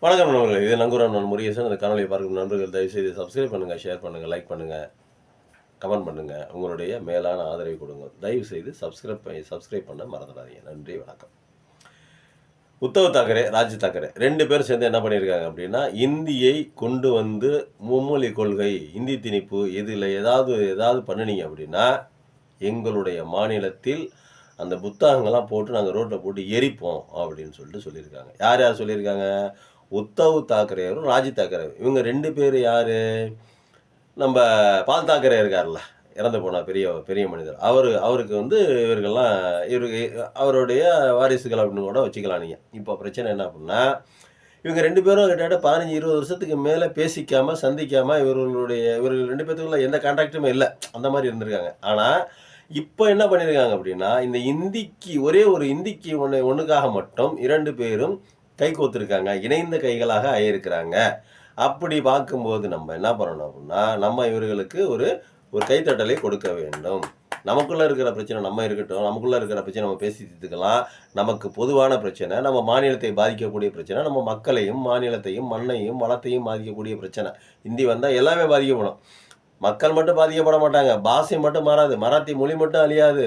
வணக்கம் நண்பர்களே. இது நங்கூரம் நான் முருகேசன். இந்த காணொலியை பார்க்கும் நண்பர்கள் தயவுசெய்து சப்ஸ்கிரைப் பண்ணுங்கள், ஷேர் பண்ணுங்கள், லைக் பண்ணுங்கள், கமெண்ட் பண்ணுங்கள். உங்களுடைய மேலான ஆதரவை கொடுங்க. தயவுசெய்து சப்ஸ்கிரைப் பண்ண மறந்துடாதீங்க. நன்றி, வணக்கம். உத்தவ் தாக்கரே, ராஜ் தாக்கரே 2 பேரும் சேர்ந்து என்ன பண்ணியிருக்காங்க அப்படின்னா, இந்தியை கொண்டு வந்து மும்மொழி கொள்கை, இந்தி திணிப்பு இதில் ஏதாவது பண்ணினீங்க அப்படின்னா, எங்களுடைய மாநிலத்தில் அந்த புத்தகங்கள்லாம் போட்டு நாங்கள் ரோட்டில் போட்டு எரிப்போம் அப்படின்னு சொல்லியிருக்காங்க. யார் யார் சொல்லியிருக்காங்க? உத்தவ் தாக்கரேவும் ராஜ் தாக்கரே. இவங்க 2 பேர் யாரு? நம்ம பால் தாக்கரே இருக்கார்ல, இறந்து போன பெரிய பெரிய மனிதர். அவருக்கு வந்து இவர்கள்லாம் அவருடைய வாரிசுகள் அப்படின்னு கூட வச்சுக்கலாம் நீங்க. இப்போ பிரச்சனை என்ன அப்படின்னா, இவங்க 2 பேரும் கிட்டத்தட்ட 15, 20 வருஷத்துக்கு மேல பேசிக்காம, சந்திக்காம இவர்கள் 2 பேத்துக்குள்ள எந்த கான்டாக்ட்டுமே இல்ல. அந்த மாரி இருந்திருக்காங்க. ஆனா, இப்ப என்ன பண்ணியிருக்காங்க அப்படின்னா, இந்த இந்திக்கு ஒரே ஒரு இந்திக்கு ஒண்ணுக்காக மட்டும் 2 பேரும் கைகோத்திருக்காங்க. இணைந்த கைகளாக ஆயிருக்கிறாங்க. அப்படி பார்க்கும்போது நம்ம என்ன பண்ணணும் அப்படின்னா, நம்ம இவர்களுக்கு ஒரு ஒரு கைத்தட்டலை கொடுக்க வேண்டும். நமக்குள்ள இருக்கிற பிரச்சனை நம்ம இருக்கட்டும். நமக்குள்ள இருக்கிற பிரச்சனை நம்ம பேசி தீர்த்துக்கலாம். நமக்கு பொதுவான பிரச்சனை, நம்ம மாநிலத்தை பாதிக்கக்கூடிய பிரச்சனை, நம்ம மக்களையும், மாநிலத்தையும், மண்ணையும், வளத்தையும் பாதிக்கக்கூடிய பிரச்சனை. இந்தி வந்தா எல்லாமே பாதிக்கப்படும். மக்கள் மட்டும் பாதிக்கப்பட மாட்டாங்க. பாஷை மட்டும் மாறாது. மராத்தி மொழி மட்டும் அழியாது.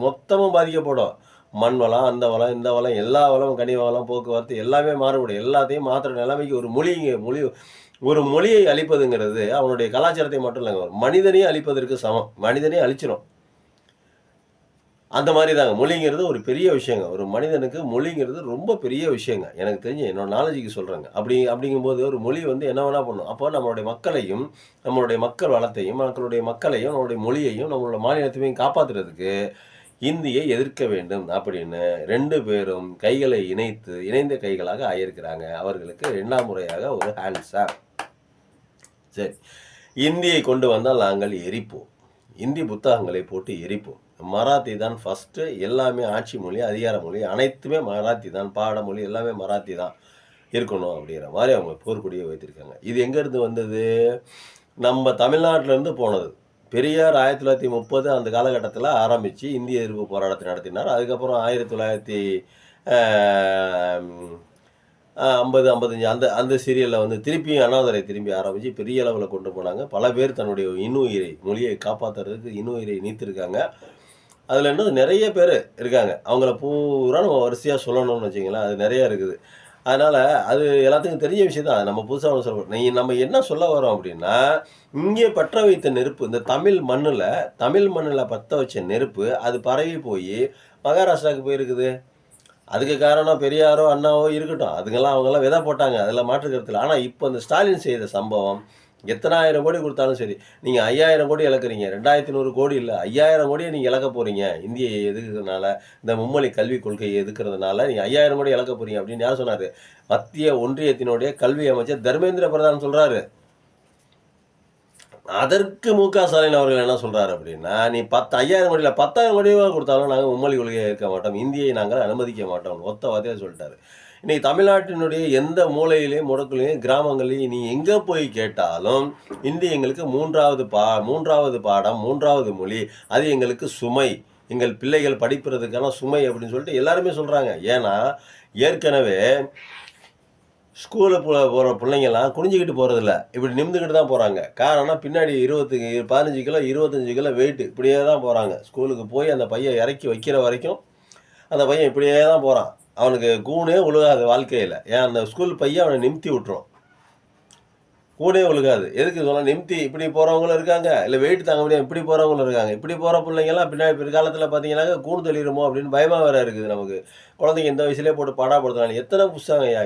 மொத்தமும் பாதிக்கப்படும். மண் வளம், அந்த வளம், இந்த வளம், எல்லா வளமும், கனிம வளம், போக்குவரத்து எல்லாமே மாறுபடும். எல்லாத்தையும் மாத்துற நிலைமைக்கு ஒரு மொழியை அழிப்பதுங்கிறது அவனுடைய கலாச்சாரத்தை மட்டும் இல்லைங்க. மனிதனையும் அழிப்பதற்கு சமம். மனிதனையும் அழிச்சிரும். அந்த மாதிரி தாங்க. மொழிங்கிறது ஒரு பெரிய விஷயங்க. ஒரு மனிதனுக்கு மொழிங்கிறது ரொம்ப பெரிய விஷயங்க. எனக்கு தெரிஞ்சு என்னோட நாலேஜுக்கு சொல்றேங்க. அப்படிங்கும்போது ஒரு மொழி வந்து என்ன வேணா பண்ணும். அப்போ நம்மளுடைய மக்களையும், நம்மளுடைய மக்கள் வளத்தையும், நம்மளுடைய மொழியையும், நம்மளோட மாநிலத்தையும் காப்பாத்துறதுக்கு இந்தியை எதிர்க்க வேண்டும் அப்படின்னு 2 பேரும் கைகளை இணைந்த கைகளாக ஆயிருக்கிறாங்க. அவர்களுக்கு 2ஆம் முறையாக ஒரு ஹேண்ட்ஸ் ஆப். சரி, இந்தியை கொண்டு வந்தால் நாங்கள் எரிப்போம். இந்தி புத்தகங்களை போட்டு எரிப்போம். மராத்தி தான் ஃபஸ்ட்டு. எல்லாமே ஆட்சி மொழி, அதிகார மொழி அனைத்துமே மராத்தி தான். பாடமொழி எல்லாமே மராத்தி தான் இருக்கணும் அப்படிங்கிற மாதிரி அவங்க போர்க்கொடியை வைத்திருக்காங்க. இது எங்கேருந்து வந்தது? நம்ம தமிழ்நாட்டிலேருந்து போனது. பெரியார் 1930 அந்த காலகட்டத்தில் ஆரம்பித்து இந்திய எதிர்ப்பு போராட்டத்தை நடத்தினார். அதுக்கப்புறம் 1950, 55 அந்த அந்த சீரியலில் வந்து திருப்பியும் அண்ணாதுரை திரும்பி ஆரம்பித்து பெரிய அளவில் கொண்டு போனாங்க. பல பேர் தன்னுடைய இன்னுயிரை, மொழியை காப்பாற்றுறதுக்கு இன்னுயிரை நீத்திருக்காங்க. அதில் இன்னும் நிறைய பேர் இருக்காங்க. அவங்கள பூரா நம்ம வரிசையாக சொல்லணும்னு வச்சிங்களேன், அது நிறையா இருக்குது. அதனால் அது எல்லாத்துக்கும் தெரிஞ்ச விஷயம் தான். நம்ம புதுசாக ஒன்று சொல்கிறோம். நம்ம என்ன சொல்ல வரோம் அப்படின்னா, இங்கே பற்ற வைத்த நெருப்பு, இந்த தமிழ் மண்ணில் பற்ற வச்ச நெருப்பு அது பரவி போய் மகாராஷ்டிராவுக்கு போயிருக்குது. அதுக்கு காரணம் பெரியாரோ, அண்ணாவோ இருக்கட்டும். அவங்கெல்லாம் விதை போட்டாங்க. அதில் மாற்று கருத்து இல்லை. ஆனால் இப்போ இந்த ஸ்டாலின் செய்த சம்பவம், எத்தனாயிரம் கோடி கொடுத்தாலும் சரி, நீங்கள் 5000 கோடி இழக்கிறீங்க. 2100 கோடி இல்லை, 5000 கோடியை நீங்கள் இழக்க போகிறீங்க. இந்தியை எதுக்குறதுனால, இந்த மும்மொழி கல்விக் கொள்கையை எதுக்குறதுனால நீங்கள் 5000 கோடி இழக்க போகிறீங்க அப்படின்னு யார் சொன்னார்? மத்திய ஒன்றியத்தினுடைய கல்வி அமைச்சர் தர்மேந்திர பிரதான் சொல்கிறாரு. அதற்கு ஸ்டாலின் அவர்கள் என்ன சொல்றாரு அப்படின்னா, நீ 5000 கோடியில் 10,000 கோடியாக கொடுத்தாலும் நாங்கள் மும்மொழி கொள்கையை ஏற்க மாட்டோம், இந்தியை நாங்கள் அனுமதிக்க மாட்டோம், ஒத்த வார்த்தையாக சொல்லிட்டாரு. இன்னைக்கு தமிழ்நாட்டினுடைய எந்த மூலையிலையும், முடக்குலையும், கிராமங்களையும் நீ எங்கே போய் கேட்டாலும் இந்தி எங்களுக்கு மூன்றாவது பாடம், 3வது மொழி, அது எங்களுக்கு சுமை, எங்கள் பிள்ளைகள் படிப்பதற்கான சுமை அப்படின்னு சொல்லிட்டு எல்லாருமே சொல்கிறாங்க. ஏன்னா ஏற்கனவே ஸ்கூலில் போகிற பிள்ளைங்கள்லாம் குனிஞ்சிக்கிட்டு போகிறதில்ல, இப்படி நிமிந்துக்கிட்டு தான் போகிறாங்க. காரணம், பின்னாடி 15 கிலோ 25 கிலோ வெயிட்டு இப்படியே தான் போகிறாங்க. ஸ்கூலுக்கு போய் அந்த பையன் இறக்கி வைக்கிற வரைக்கும் அந்த பையன் இப்படியே தான் போகிறான். அவனுக்கு கூணே உழுகாது வாழ்க்கையில். ஏன், அந்த ஸ்கூல் பையன் அவனை நிமித்தி விட்டுரும். கூடே ஒழுகாது. எதுக்கு சொல்ல, நிமித்தி இப்படி போகிறவங்களும் இருக்காங்க, இல்லை வெயிட் தாங்க முடியாது இப்படி போகிறவங்களும் இருக்காங்க. இப்படி போகிற பிள்ளைங்கள்லாம் பின்னாடி பிற்காலத்தில் பார்த்தீங்கன்னாக்கா கூண் தெளிருமோ அப்படின்னு பயமாக வேறு இருக்குது நமக்கு. குழந்தைங்க இந்த வயசுலேயே போட்டு பாடாப்படுத்துறாங்க. எத்தனை புஸ்தகம் ஐயா,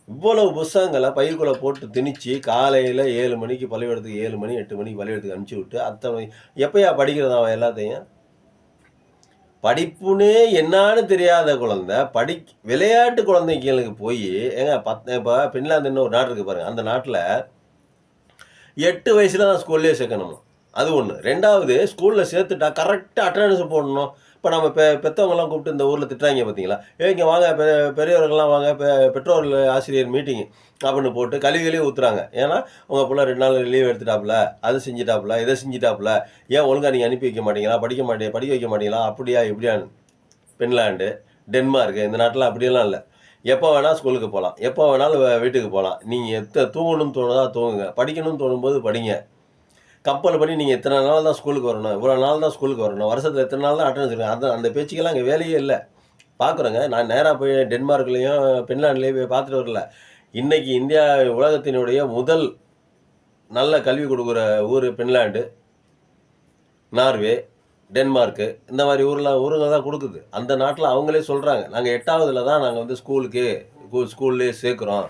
இவ்வளவு புஸ்தகங்களை பைக்குள்ளே போட்டு திணிச்சு காலையில் 7 மணிக்கு பள்ளிக்கூடத்துக்கு 7 மணி 8 மணிக்கு பள்ளிக்கூடத்துக்கு அனுப்பிச்சி விட்டு அத்தனை எப்பயா படிக்கிறதா அவன் எல்லாத்தையும்? படிப்புன்னே என்னான்னு தெரியாத குழந்தை விளையாட்டு குழந்தைங்களுக்கு போய் இப்போ பின்லாந்துன்னு ஒரு நாடு இருக்குது பாருங்கள். அந்த நாட்டில் 8 வயசில் தான் ஸ்கூல்லேயே சேர்க்கணுமா. அது ஒன்று. 2வது, ஸ்கூலில் சேர்த்துட்டா கரெக்டாக அட்டண்டன்ஸ் போடணும். இப்போ நம்ம பெற்றவங்கலாம் கூப்பிட்டு இந்த ஊரில் திட்டுறாங்க பார்த்தீங்களா, இங்கே வாங்க பெரியவர்கள்லாம் வாங்க, பெற்றோர் ஆசிரியர் மீட்டிங்கு அப்படின்னு போட்டு கல்விகளையும் ஊற்றுறாங்க. ஏன்னா உங்கள் பிள்ளை 2 நாள் லீவ் எடுத்துட்டாப்புல, அது செஞ்சிட்டாப்புல, இதை செஞ்சிட்டாப்புல, ஏன் ஒழுங்காக நீங்கள் அனுப்பி வைக்க மாட்டீங்களா, படிக்க வைக்க மாட்டீங்களா, அப்படியா இப்படியான்னு. பின்லாண்டு, டென்மார்க்கு இந்த நாட்டில் அப்படியெல்லாம் இல்லை. எப்போ வேணால் ஸ்கூலுக்கு போகலாம், எப்போ வேணாலும் வீட்டுக்கு போகலாம். நீங்கள் தூங்கணும்னு தோணுதா தூங்குங்க, படிக்கணும்னு தோணும்போது படிங்க. கம்பல் பண்ணி நீங்கள் இத்தனை நாள் தான் ஸ்கூலுக்கு வரணும், இவ்வளோ நாள் தான் ஸ்கூலுக்கு வரணும், வருஷத்தில் எத்தனை நாள் தான் அட்டெண்டன்ஸ் இருக்கணும், அந்த பேச்சுக்கெல்லாம் அங்கே வேலையே இல்லை. பார்க்குறோங்க. நான் நேராக போய் டென்மார்க்லேயும் ஃபின்லாண்ட்லேயும் போய் பார்த்துட்டு வரல. இன்னைக்கு இந்தியா உலகத்தினுடைய முதல் நல்ல கல்வி கொடுக்குற ஊர் ஃபின்லாண்டு, நார்வே, டென்மார்க்கு இந்த மாதிரி ஊருங்க தான் கொடுக்குது. அந்த நாட்டில் அவங்களே சொல்கிறாங்க, நாங்கள் 8ஆவதுல தான் நாங்கள் வந்து ஸ்கூல்லேயே சேர்க்குறோம்.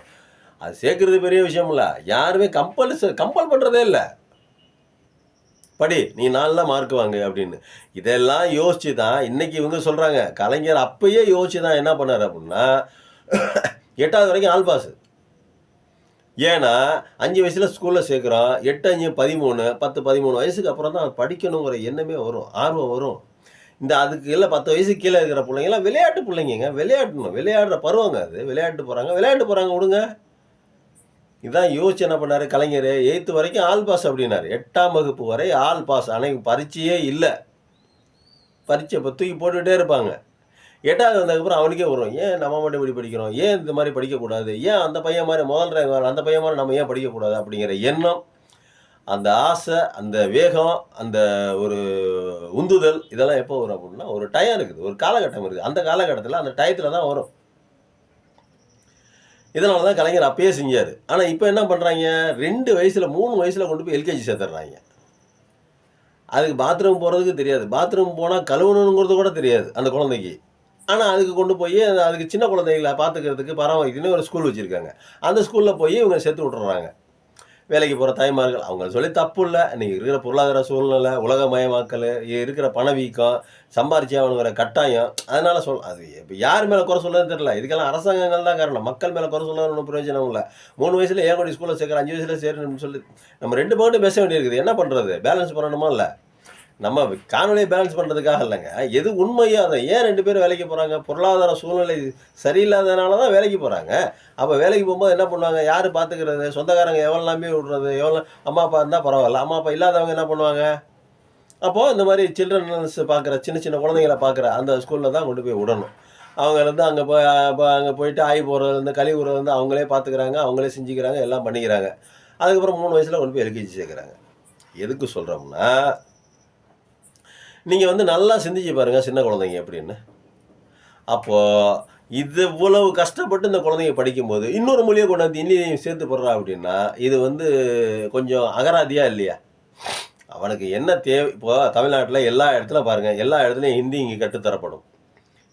அது சேர்க்குறது பெரிய விஷயம் இல்லை. யாருமே கம்பல் பண்ணுறதே இல்லை. படி நீ 4 மார்க் வாங்கு அப்படின்னு. இதெல்லாம் யோசிச்சு தான் இன்னைக்கு இவங்க சொல்கிறாங்க. கலைஞர் அப்பயே யோசிச்சு தான் என்ன பண்ணார் அப்படின்னா 8ஆவது வரைக்கும் ஆல் பாஸ். ஏன்னா 5 வயசுல ஸ்கூலில் சேர்க்குறோம், 8, 5, 13, 10, 13 வயசுக்கு அப்புறம் தான் படிக்கணுங்கிற எண்ணமே வரும், ஆர்வம் வரும். அதுக்கு இல்லை 10 வயசுக்கு கீழே இருக்கிற பிள்ளைங்கலாம் விளையாட்டு பிள்ளைங்க, விளையாடணும், விளையாடுற பருவங்க அது. விளையாட்டு போகிறாங்க விடுங்க. இதான் யோசிச்சு என்ன பண்ணார் கலைஞர், 8th வரைக்கும் ஆல் பாஸ் அப்படின்னாரு. 8ஆம் வகுப்பு வரை ஆல் பாஸ். அன்னைக்கு பரீட்சையே இல்லை, பரீட்சை இப்போ தூக்கி போட்டுக்கிட்டே இருப்பாங்க. 8ஆவது வந்ததுக்கப்புறம் அவனுக்கே வரும், ஏன் நம்ம மட்டும் இப்படி படிக்கிறோம், ஏன் இந்த மாதிரி படிக்கக்கூடாது, ஏன் அந்த பையன் மாதிரி முதல் ரேங்க் வரல, அந்த பையன் மாதிரி நம்ம ஏன் படிக்கக்கூடாது அப்படிங்கிற எண்ணம், அந்த ஆசை, அந்த வேகம், அந்த ஒரு உந்துதல் இதெல்லாம் எப்போ வரும் அப்படின்னா ஒரு டைம் இருக்குது, ஒரு காலகட்டம் இருக்குது. அந்த காலகட்டத்தில் அந்த டயத்தில் தான் வரும். இதனால தான் கலைஞர் அப்பயே செஞ்சார். ஆனால் இப்போ என்ன பண்ணுறாங்க, 2 வயசில் 3 வயசில் கொண்டு போய் எல்கேஜி சேர்த்துடுறாங்க. அதுக்கு பாத்ரூம் போகிறதுக்கு தெரியாது, பாத்ரூம் போனால் கழுவணுங்கிறது கூட தெரியாது அந்த குழந்தைக்கு. ஆனால் அதுக்கு கொண்டு போய் அதுக்கு சின்ன குழந்தைகளை பார்த்துக்கிறதுக்கு பராமரிக்கணும்னு ஒரு ஸ்கூல் வச்சுருக்காங்க. அந்த ஸ்கூலில் போய் இவங்க சேர்த்து விட்டுறாங்க. வேலைக்கு போகிற தாய்மார்கள் அவங்க சொல்லி தப்பு இல்லை. இன்றைக்கி இருக்கிற பொருளாதார சூழ்நிலை, உலகமயமாக்கல், இருக்கிற பணவீக்கம், சம்பாரிச்சு அவனுங்கிற கட்டாயம், அதனால் அது இப்போ யார் மேலே குறை சொல்லுறதுன்னு தெரியல. இதுக்கெல்லாம் அரசாங்கங்கள் தான் காரணம். மக்கள் மேலே குறை சொல்ல ஒன்றும் பிரயோஜனம் இல்லை. 3 வயசில் ஏன் கொண்டு ஸ்கூலில் சேர்க்குற, 5 வயசில் சேர்க்கணும்னு சொல்லி நம்ம 2 பக்கம் பேச வேண்டியிருக்குது. என்ன பண்ணுறது, பேலன்ஸ் பண்ணணுமா இல்லை? நம்ம காணொலியை பேலன்ஸ் பண்ணுறதுக்காக இல்லைங்க, எது உண்மையோ அதை. ஏன் 2 பேரும் வேலைக்கு போகிறாங்க, பொருளாதார சூழ்நிலை சரியில்லாதனால தான் வேலைக்கு போகிறாங்க. அப்போ வேலைக்கு போகும்போது என்ன பண்ணுவாங்க, யார் பார்த்துக்கிறது, சொந்தக்காரங்க எவ்வளோ நம்பி விடுறது, எவ்வளோ அம்மா அப்பா இருந்தால் பரவாயில்ல, அம்மா அப்பா இல்லாதவங்க என்ன பண்ணுவாங்க. அப்போது இந்த மாதிரி சில்ட்ரன்ஸ் பார்க்குற சின்ன சின்ன குழந்தைங்களை பார்க்குற அந்த ஸ்கூலில் தான் கொண்டு போய் விடணும். அவங்க வந்து அங்கே அங்கே போயிட்டு ஆகி போகிறது, இந்த கழிவு விடுறது வந்து அவங்களே பார்த்துக்கிறாங்க, அவங்களே செஞ்சுக்கிறாங்க, எல்லாம் பண்ணிக்கிறாங்க. அதுக்கப்புறம் 3 வயசில் கொண்டு போய் எல்கேஜி சேர்க்குறாங்க. எதுக்கு சொல்கிறோம்னா, நீங்கள் வந்து நல்லா சிந்திச்சு பாருங்கள் சின்ன குழந்தைங்க எப்படின்னு. அப்போது இது இவ்வளவு கஷ்டப்பட்டு இந்த குழந்தைங்க படிக்கும்போது இன்னொரு மொழியை கொண்டாந்து இந்தியையும் சேர்த்து போடுறா அப்படின்னா இது வந்து கொஞ்சம் அகராதியா இல்லையா? அவனுக்கு என்ன தேவை? இப்போ தமிழ்நாட்டில் எல்லா இடத்துல பாருங்கள், எல்லா இடத்துலையும் ஹிந்தி இங்கே கற்றுத்தரப்படும்.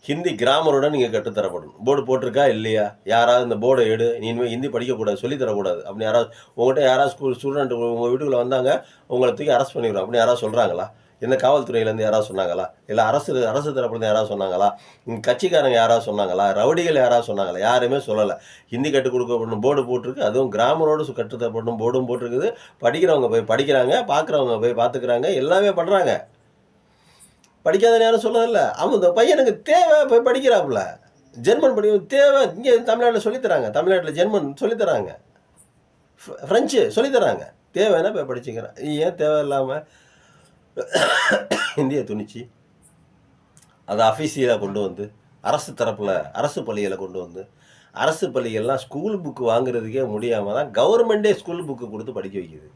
ஹிந்தி கிராமருடன் இங்கே கற்றுத்தரப்படும். போர்டு போட்டிருக்கா இல்லையா? யாராவது இந்த போர்டை எடு, நீ இனிமேல் ஹிந்தி படிக்கக்கூடாது, சொல்லித்தரக்கூடாது அப்படின்னு யாராவது உங்கள்கிட்ட யாராவது ஸ்டூடெண்ட் உங்கள் வீட்டுக்குள்ளே வந்தாங்க, உங்களை தூக்கி அரெஸ்ட் பண்ணிடுவோம் அப்படின்னு யாராவது சொல்கிறாங்களா? என்ன காவல்துறையிலேருந்து யாராவது சொன்னாங்களா? இல்லை அரசு தரப்புலேருந்து யாராவது சொன்னாங்களா? கட்சிக்காரங்க யாராவது சொன்னாங்களா? ரவுடிகள் யாராவது சொன்னாங்களா? யாருமே சொல்லலை. ஹிந்தி கற்றுக் கொடுக்கப்படணும் போர்டு போட்டிருக்கு, அதுவும் கிராமரோடு கற்றுத்தரப்படணும் போர்டும் போட்டிருக்குது. படிக்கிறவங்க போய் படிக்கிறாங்க, பார்க்குறவங்க போய் பார்த்துக்கிறாங்க, எல்லாமே பண்ணுறாங்க. படிக்காதன்னு யாரும் சொல்லதில்லை. அவன் இந்த பையனுக்கு தேவை போய் படிக்கிறாப்புல. ஜெர்மன் தேவை. இங்கே தமிழ்நாட்டில் சொல்லித்தராங்க, தமிழ்நாட்டில் ஜெர்மன் சொல்லித்தராங்க, ஃப்ரெஞ்சு சொல்லித்தராங்க. தேவைன்னா போய் படிச்சுக்கிறான். ஏன் தேவையில்லாமல் இந்திய துணிச்சு அதை அஃபீஷியலாக கொண்டு வந்து அரசு தரப்பில் அரசு பள்ளிகளை கொண்டு வந்து அரசு பள்ளிகள்லாம் ஸ்கூல் புக்கு வாங்குறதுக்கே முடியாமல் தான் கவர்மெண்ட்டே ஸ்கூல் புக்கு கொடுத்து படிக்க வைக்கிது.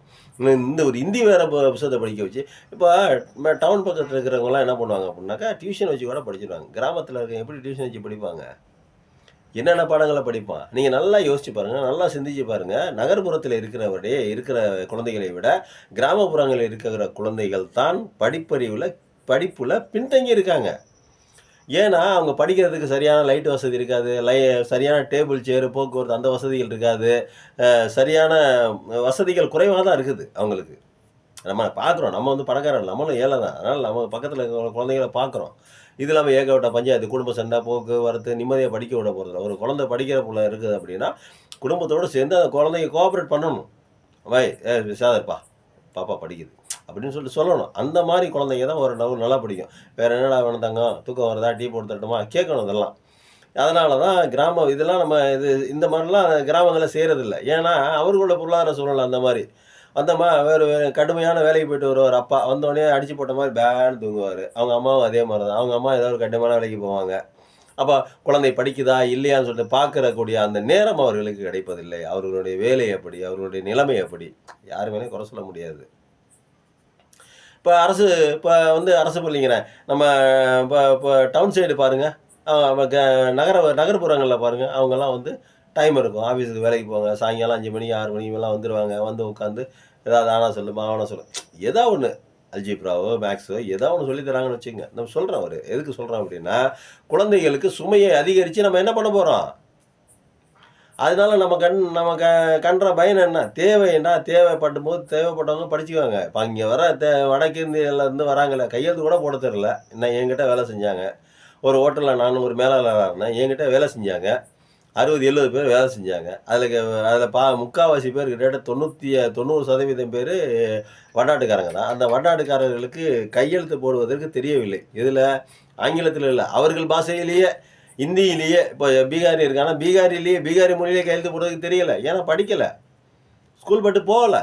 இந்த ஒரு ஹிந்தி வேறு புத்தகத்தை படிக்க வச்சு இப்போ டவுன் பக்கத்தில் இருக்கிறவங்களாம் என்ன பண்ணுவாங்க அப்படின்னாக்கா டியூஷன் வச்சு கூட படிச்சிடுவாங்க. கிராமத்தில் இருக்க எப்படி டியூஷன் வச்சு படிப்பாங்க? என்னென்ன பாடங்களை படிப்பான்? நீங்கள் நல்லா யோசிச்சு பாருங்கள், நல்லா சிந்திச்சு பாருங்கள். நகர்ப்புறத்தில் இருக்கிற குழந்தைகளை விட கிராமப்புறங்களில் இருக்கிற குழந்தைகள் தான் படிப்பில் பின்தங்கி இருக்காங்க. ஏன்னா அவங்க படிக்கிறதுக்கு சரியான லைட் வசதி இருக்காது, சரியான டேபிள் சேரு போக்குவரத்து அந்த வசதிகள் இருக்காது, சரியான வசதிகள் குறைவாக தான் இருக்குது அவங்களுக்கு. நம்ம பார்க்குறோம், நம்ம வந்து பணக்காரன் இல்லை, நம்மளும் ஏழை தான். அதனால் நம்ம பக்கத்தில் இருக்கிற குழந்தைகளை பார்க்குறோம். இது இல்லாமல் ஏகப்பட்ட பஞ்சாயத்து, குடும்ப சண்டை, போக்குவரத்து, நிம்மதியாக படிக்க விட போகிறதில்ல. ஒரு குழந்தை படிக்கிற பிள்ளை இருக்குது அப்படின்னா குடும்பத்தோடு சேர்ந்து அந்த குழந்தைங்க கோஆப்ரேட் பண்ணணும். சாதர்ப்பா பாப்பா படிக்குது அப்படின்னு சொல்லிட்டு சொல்லணும். அந்த மாதிரி குழந்தைங்க தான் ஒரு நல்லா படிக்கும். வேறு என்னடா வேணும் தங்கம், தூக்கம் வருதா, டீ போட்டு தட்டுமா, கேட்கணும் இதெல்லாம். அதனால தான் இதெல்லாம் நம்ம இந்த மாதிரிலாம் கிராமங்களில் செய்கிறதில்ல. ஏன்னா அவர்களோட பொருளாதார சூழ்நிலை அந்த மாதிரி. வேறு கடுமையான வேலைக்கு போயிட்டு வருவார் அப்பா, வந்தோடனே அடித்து போட்ட மாதிரி பேன்னு தூங்குவார். அவங்க அம்மாவும் அதே மாதிரி தான். அவங்க அம்மா ஏதோ ஒரு கடுமையான வேலைக்கு போவாங்க. அப்போ குழந்தை படிக்குதா இல்லையான்னு சொல்லிட்டு பார்க்கறக்கூடிய அந்த நேரம் அவர்களுக்கு கிடைப்பதில்லை. அவர்களுடைய வேலை அப்படி, அவர்களுடைய நிலைமை அப்படி. யார் மேலயும் குறை சொல்ல முடியாது. இப்ப அரசு இப்ப அரசு பள்ளிங்கிறேன். நம்ம இப்ப டவுன் சைடு பாருங்க. அ க நகர்ப்புறங்கள்ல பாருங்க. அவங்கலாம் டைம் இருக்கும். ஆஃபீஸுக்கு வேலைக்கு போவாங்க. சாயங்காலம் 5 மணி, 6 மணி மேலாம் வந்துருவாங்க. உட்காந்து ஏதாவது ஆனா சொல்லு, ஆவனா சொல்லு. ஏதோ ஒண்ணு. அல்ஜீப்ராவோ, மேக்ஸோ ஏதோ ஒண்ணு சொல்லி தராங்கன்னு வச்சுக்கங்க. நம்ம சொல்றோம் எதுக்கு சொல்றோம் அப்படின்னா, குழந்தைகளுக்கு சுமையை அதிகரிச்சு நம்ம என்ன பண்ண போறோம்? அதனால நம்ம கண்ற பயன் என்ன? தேவைன்னா தேவைப்படும்போது தேவைப்பட்டவங்க படிச்சுக்குவாங்க. இப்ப இங்க வர வடக்கு இந்தியாலருந்து வராங்கல்ல, கையெழுத்து கூட போட தெரியல. என்கிட்ட வேலை செஞ்சாங்க. ஒரு ஹோட்டல்ல நான் ஒரு மேலாளரா இருந்தேன். என்கிட்ட வேலை செஞ்சாங்க. 60, 70 பேர் வேலை செஞ்சாங்க. அதுல முக்காவாசி பேர் கிட்டத்தட்ட 90% பேரு வட்டாட்டுக்காரங்க தான். அந்த வட்டாட்டுக்காரர்களுக்கு கையெழுத்து போடுவதற்கு தெரியவில்லை. எதுல? ஆங்கிலத்தில இல்ல. அவர்கள் பாஷையிலேயே, இந்தியிலேயே இப்போ பீகாரி இருக்கான்னா, பீகாரி மொழியிலே கையெழுத்து போடுறதுக்கு தெரியல. ஏன்னா படிக்கல. ஸ்கூல் பட்டு போகல.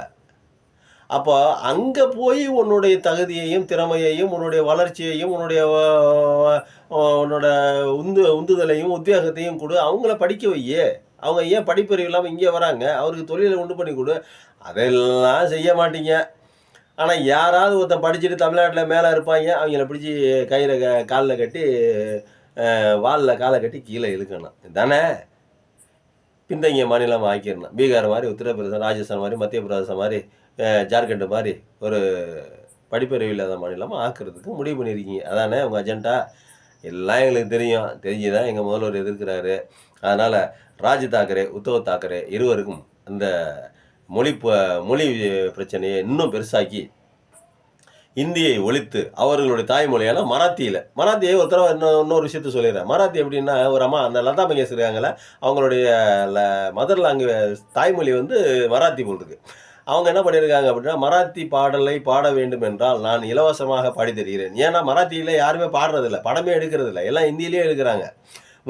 அப்போ அங்க போய் உன்னுடைய தகுதியையும், திறமையையும், உன்னுடைய வளர்ச்சியையும், உன்னோட உந்துதலையும், உத்வேகத்தையும் குடு. அவங்கள படிக்க வையி. அவங்க ஏன் படிப்பறிவு இல்லாம இங்க வராங்க? அவருக்கு தொழில உண்டு பண்ணி குடு. அதெல்லாம் செய்ய மாட்டீங்க. ஆனா யாராவது ஒருத்தன் படிச்சுட்டு தமிழ்நாட்டுல மேல இருப்பாய்ங்க. அவங்கள பிடிச்சு கயிற கால்ல கட்டி, வால்ல கால கட்டி கீழ இழுக்கணும். இதானே? பின்தங்கிய மாநிலமா ஆக்கிரணும். பீகார் மாரி, உத்தரப்பிரதேசம், ராஜஸ்தான் மாரி, மத்திய பிரதேசம் மாரி, ஜார்க்கண்ட் மாரி ஒரு படிப்பறிவு இல்லாத மாநிலமா ஆக்குறதுக்கு முடிவு பண்ணியிருக்கீங்க. அதானே உங்க அஜெண்டா? எல்லாம் எங்களுக்கு தெரியும். தெரிஞ்சு தான் எங்க முதல்வர் எதிர்க்கிறாரு. அதனால ராஜ் தாக்கரே, உத்தவ் தாக்கரே இருவருக்கும் அந்த மொழி மொழி பிரச்சனையை இன்னும் பெருசாக்கி, இந்தியை ஒழித்து அவர்களுடைய தாய்மொழியான மராத்தியை ஒரு தடவ இன்னொரு விஷயத்த சொல்லிடுறேன். மராத்தி எப்படின்னா, ஒரு அம்மா அந்த லதா மங்கேஷ்கர் இருக்காங்கல்ல, அவங்களுடைய மதர் லாங்குவேஜ் தாய்மொழி மராத்தி போல் இருக்கு. அவங்க என்ன பண்ணியிருக்காங்க அப்படின்னா, மராத்தி பாடலை பாட வேண்டும் என்றால் நான் இலவசமாக பாடி தருகிறேன். ஏன்னா மராத்தியில யாருமே பாடுறதில்ல. படமே எடுக்கிறதில்ல. எல்லாம் ஹிந்தியிலேயே எடுக்கிறாங்க.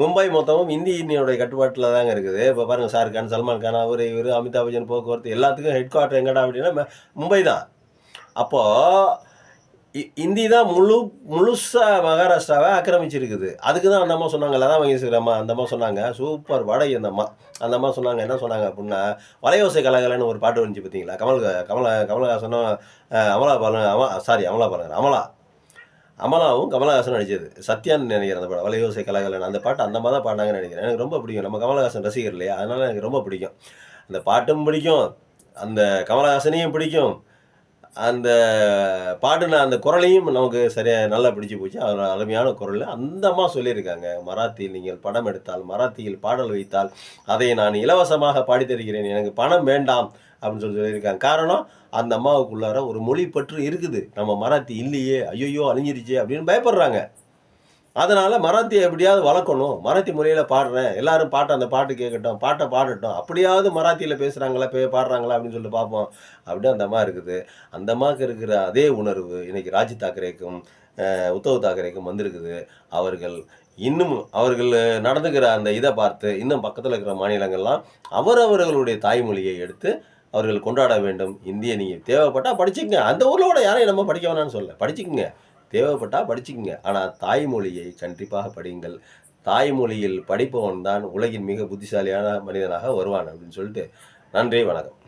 மும்பை மொத்தமும் இந்தியினுடைய கட்டுப்பாட்டில தாங்க இருக்குது. இப்போ பாருங்க ஷாருக் கான், சல்மான் கான், அவரு இவரு, அமிதாப் பச்சன், போக்குவரத்து எல்லாத்துக்கும் ஹெட் குவார்ட்டர் எங்கடா அப்படின்னா மும்பை தான். அப்போ இந்தி தான் முழுசா மகாராஷ்டிராவை ஆக்கிரமிச்சிருக்குது. அதுக்கு தான் அந்த அம்மா சொன்னாங்க, லதா மங்கேஷ்கர் அம்மா அந்த அம்மா சொன்னாங்க, சூப்பர் வடை அந்த அம்மா. அந்த அம்மா சொன்னாங்க, என்ன சொன்னாங்க அப்படின்னா, வலையோசை கலகலன்னு ஒரு பாட்டு வந்துச்சு பார்த்தீங்களா? கமலஹாசனும் அமலா பாலன் அமலா பாலன் அமலாவும் கமலஹாசனும் நடிச்சது. சத்யான்னு நினைக்கிறேன் அந்த படம். வலையோசை கலகலன்னு அந்த பாட்டு அந்த அம்மா தான் பாடினாங்கன்னு நினைக்கிறேன். எனக்கு ரொம்ப பிடிக்கும். நம்ம கமலஹாசன் ரசிகர் இல்லையா? அதனால எனக்கு ரொம்ப பிடிக்கும். அந்த பாட்டும் பிடிக்கும், அந்த கமலஹாசனையும் பிடிக்கும். அந்த பாடுன அந்த குரலையும் நமக்கு சரியா நல்லா பிடிச்சு போச்சு. அதோட அருமையான குரல். அந்த அம்மா சொல்லியிருக்காங்க, மராத்தியில் நீங்கள் படம் எடுத்தால், மராத்தியில் பாடல் வைத்தால், அதை நான் இலவசமாக பாடி தருகிறேன். எனக்கு பணம் வேண்டாம் அப்படின்னு சொல்லியிருக்காங்க. காரணம், அந்த அம்மாவுக்குள்ளார ஒரு மொழி பற்று இருக்குது. நம்ம மராத்தி இல்லையே, ஐயையோ அழிஞ்சிருச்சே அப்படின்னு பயப்படுறாங்க. அதனால மராத்தியை எப்படியாவது வளர்க்கணும். மராத்தி மொழியில பாடுறேன். எல்லாரும் அந்த பாட்டு கேட்கட்டும், பாட்ட பாடட்டும். அப்படியாவது மராத்தியில பேசுறாங்களா, பாடுறாங்களா அப்படின்னு சொல்லிட்டு பார்ப்போம். அப்படின்னு அந்த அம்மா இருக்குது. அந்த அம்மாவுக்கு இருக்கிற அதே உணர்வு இன்னைக்கு ராஜ் தாக்கரேக்கும், உத்தவ் தாக்கரேக்கும் வந்திருக்குது. அவர்கள் நடந்துக்கிற அந்த இதை பார்த்து, இன்னும் பக்கத்துல இருக்கிற மாநிலங்கள்லாம் அவரவர்களுடைய தாய்மொழியை எடுத்து அவர்கள் கொண்டாட வேண்டும். இந்திய நீங்க தேவைப்பட்டா படிச்சுக்கங்க. அந்த ஊர்ல கூட யாரையும் நம்ம படிக்க வேணாம்னு சொல்லல. படிச்சுக்கங்க. தேவைப்பட்டா படிச்சுக்கங்க. ஆனா தாய்மொழியை கண்டிப்பாக படியுங்கள். தாய்மொழியில் படிப்பவன் தான் உலகின் மிக புத்திசாலியான மனிதனாக வருவான் அப்படின்னு சொல்லிட்டு, நன்றி, வணக்கம்.